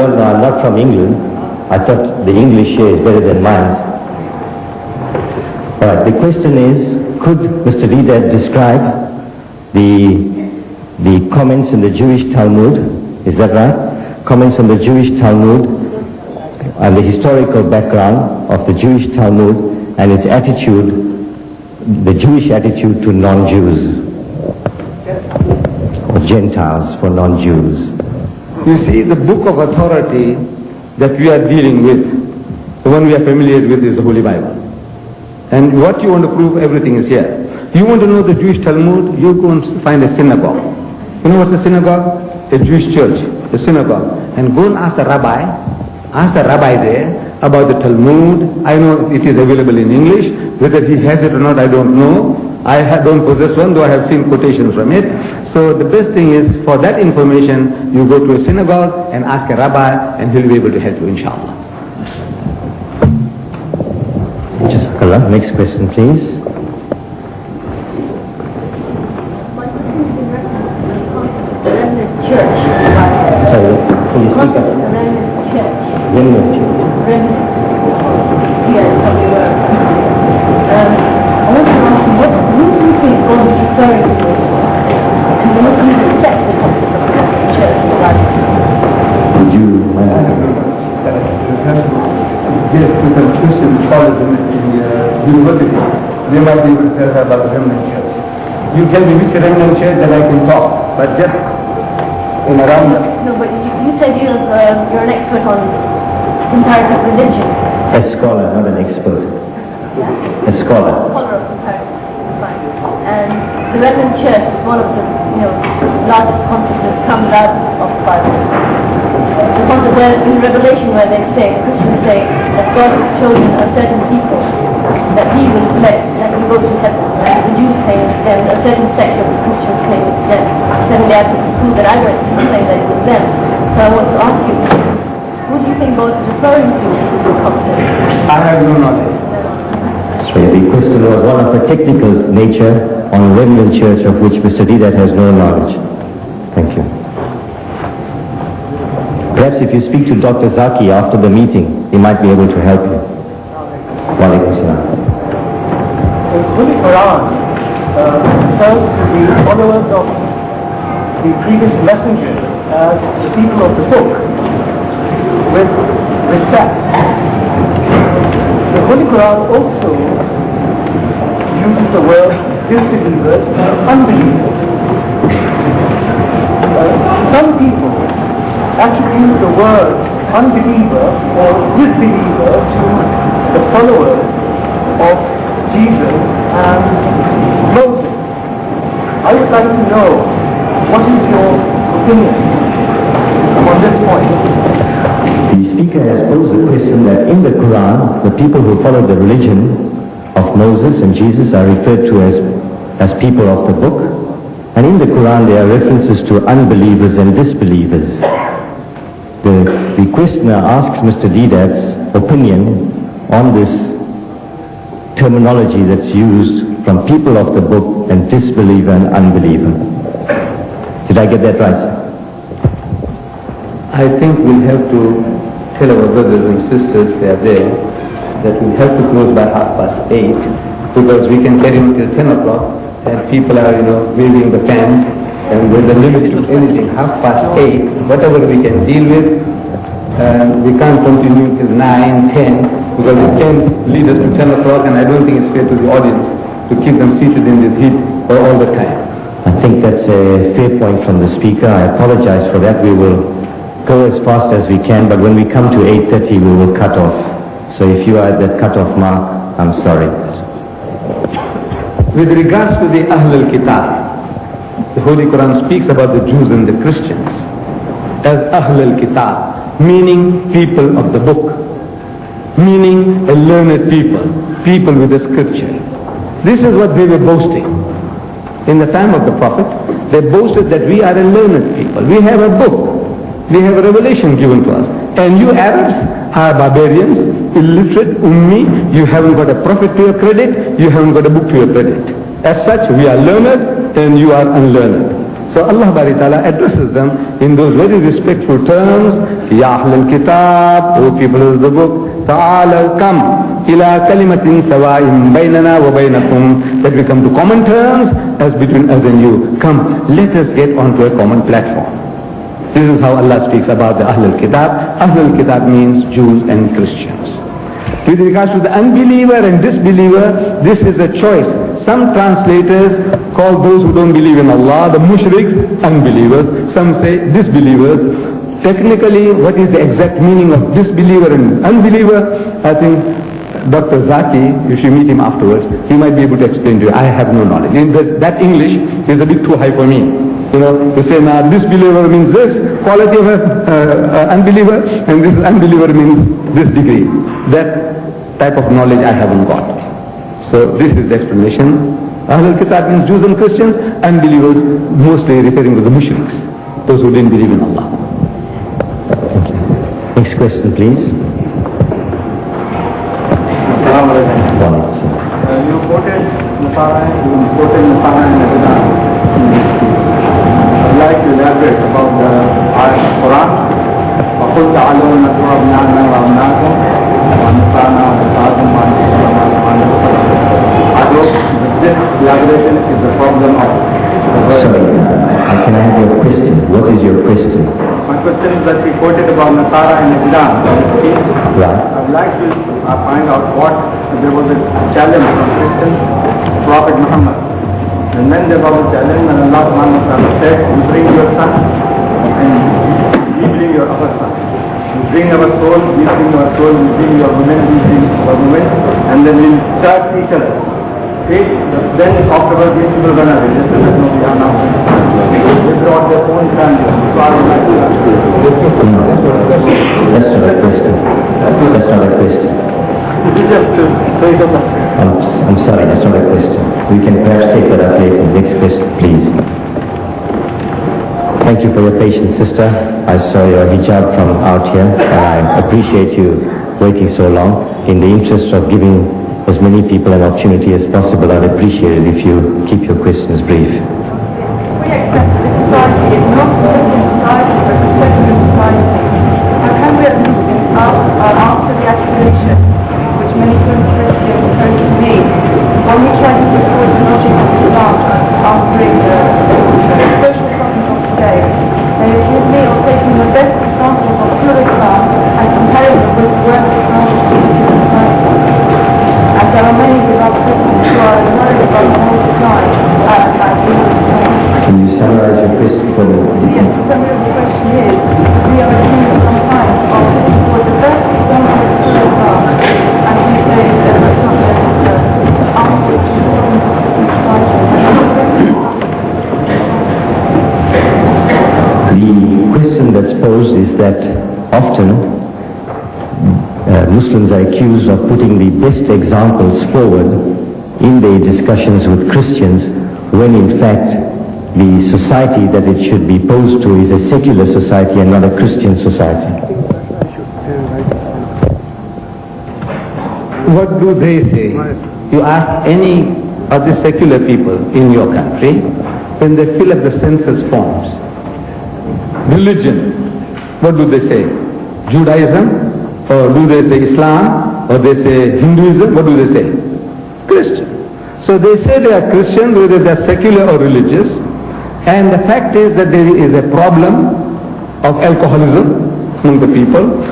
don't know, I'm not from England. I thought the English here is better than mine. All right, the question is, could Mr. Deedat describe the comments in the Jewish Talmud, is that right? Comments on the Jewish Talmud and the historical background of the Jewish Talmud and its attitude, the Jewish attitude to non-Jews, or Gentiles for non-Jews. You see, the book of authority that we are dealing with, the one we are familiar with, is the Holy Bible. And what you want to prove, everything is here. You want to know the Jewish Talmud, you go and find a synagogue. You know what's a synagogue? A Jewish church, a synagogue. And go and ask the rabbi there about the Talmud. I know it is available in English. Whether he has it or not, I don't know. I don't possess one, though I have seen quotations from it. So the best thing is, for that information, you go to a synagogue and ask a rabbi, and he'll be able to help you, inshallah. Jazakallah. Next question, please. Sorry, can you speak up? Remnant Church. I want to ask you, what do you think God is referring to? And what do you accept the concept of Catholic Church in life? Would you Yes, because Christians follow them in the university. They might be able to tell her about the remnant church. You tell me which remnant church, then I can talk. But just in a roundup. No, but you said you're an expert on comparative religion. a scholar, not an expert? Yeah. A scholar. Scholar of comparative. Fine. And the Remnant Church is one of the largest concepts that comes out of the Bible. The concept where in Revelation where they say, Christians say that God has chosen a certain people that he will bless and will go to heaven. And the Jews claim it's them, a certain sect of the Christians claim it's them. Certainly after the school that I went to claim that it was them. So I want to ask you, what do you think God is referring to in this concept? I have no knowledge. So the question was one of a technical nature on Remnant Church of which Mr. Deedat has no knowledge. Thank you. Perhaps if you speak to Dr. Zaki after the meeting, he might be able to help you. Walaikum salam. The Holy Quran refers to the followers of the previous messengers as the people of the book with respect. The Holy Quran also uses the word disbelievers and unbelievers. Some people attribute the word unbeliever or disbeliever to the followers of Jesus and Moses. I would like to know, what is your opinion on this point? The speaker has posed the question that in the Quran, the people who follow the religion of Moses and Jesus are referred to as people of the book. And in the Quran, there are references to unbelievers and disbelievers. The questioner asks Mr. Deedat's opinion on this terminology that's used from people of the book and disbeliever and unbeliever. Did I get that right, sir? I think we'll have to tell our brothers and sisters, they are there, that we'll have to close by 8:30 because we can carry on till 10 o'clock and people are, waving the fans and there's a limit to anything. 8:30, whatever we can deal with, we can't continue till 9, 10 because it can lead us to 10 o'clock and I don't think it's fair to the audience to keep them seated in this heat all the time. I think that's a fair point from the speaker. I apologize for that. We will go as fast as we can, but when we come to 8:30, we will cut off. So if you are at that cut-off mark, I'm sorry. With regards to the Ahl al-Kitab, the Holy Quran speaks about the Jews and the Christians as Ahl al-Kitab, meaning people of the book, meaning a learned people with the scripture. This is what they were boasting. In the time of the Prophet, they boasted that we are a learned people. We have a book. We have a revelation given to us. And you Arabs are barbarians, illiterate, ummi. You haven't got a prophet to your credit. You haven't got a book to your credit. As such, we are learned and you are unlearned. So Allah Bari Ta'ala addresses them in those very respectful terms. Ya Ahl al-Kitab, O people of the book, Ta'ala come ila kalimatin sawa'in baynana wa baynakum, that we come to common terms as between us and you. Come, let us get onto a common platform. This is how Allah speaks about the Ahl al-Kitab. Ahl al-Kitab means Jews and Christians. With regards to the unbeliever and disbeliever, this is a choice. Some translators call those who don't believe in Allah, the mushriks, unbelievers. Some say disbelievers. Technically, what is the exact meaning of disbeliever and unbeliever? I think Dr. Zaki, if you meet him afterwards, he might be able to explain to you. I have no knowledge. In that English is a bit too high for me. You know, you say now disbeliever means this quality of an unbeliever, and this unbeliever means this degree. That type of knowledge I haven't got. So this is the explanation. Ahlul Kitab means Jews and Christians, unbelievers mostly referring to the mushriks, those who didn't believe in Allah. Next question, please. You quoted Nasara and Islam. I'd like to elaborate about the ayah of Quran. وَقُلْ تَعَلُوا نَتْلُ أَبْنَاءَنَا وَأَبْنَاءَكُمْ وَنِسَاءَنَا وَنِسَاءَكُمْ I hope this elaboration is the problem of the verse. Sorry, can I have your question? What is your question? My question is that we quoted about Nasara and Islam. Right. I'd like to find out what there was a challenge from Christians to Prophet Muhammad. And then there was a challenge and Allah subhanahu wa ta'ala said, you bring your son and we bring your other son. You bring our soul, we bring our soul, we bring your women, we bring our women, and then we'll search each other. Okay? Then afterwards these people run away. Just as no, we are now. They brought their own family. So I would like to ask you. That's not a question. That's not a question. Just to say that. I'm sorry, that's not a question. We can perhaps take that up later. Next question, please. Thank you for your patience, sister. I saw your hijab from out here, and I appreciate you waiting so long. In the interest of giving as many people an opportunity as possible, I'd appreciate it if you keep your questions brief. We accept that society is not a Muslim society, but a secular society. How can we as Muslims answer the accusation which many Christians pose to me when we try to support the logic of Islam answering the social problems of today? They accuse me of taking the best examples of pure Islam and comparing them with the worst examples of Muslim society. And there are many beloved Christians who are worried about the whole society Can you summarize your question for me? Yes, the summary of the question is, we are accused sometimes of looking for the best example of pure Islam, and we say that that's not the answer to the problems of society. The question that's posed is that often Muslims are accused of putting the best examples forward in their discussions with Christians, when in fact the society that it should be posed to is a secular society and not a Christian society. What do they say? You ask any of the secular people in your country, when they fill up the census forms, religion, what do they say? Judaism? Or do they say Islam? Or they say Hinduism? What do they say? Christian. So they say they are Christian, whether they are secular or religious. And the fact is that there is a problem of alcoholism among the people.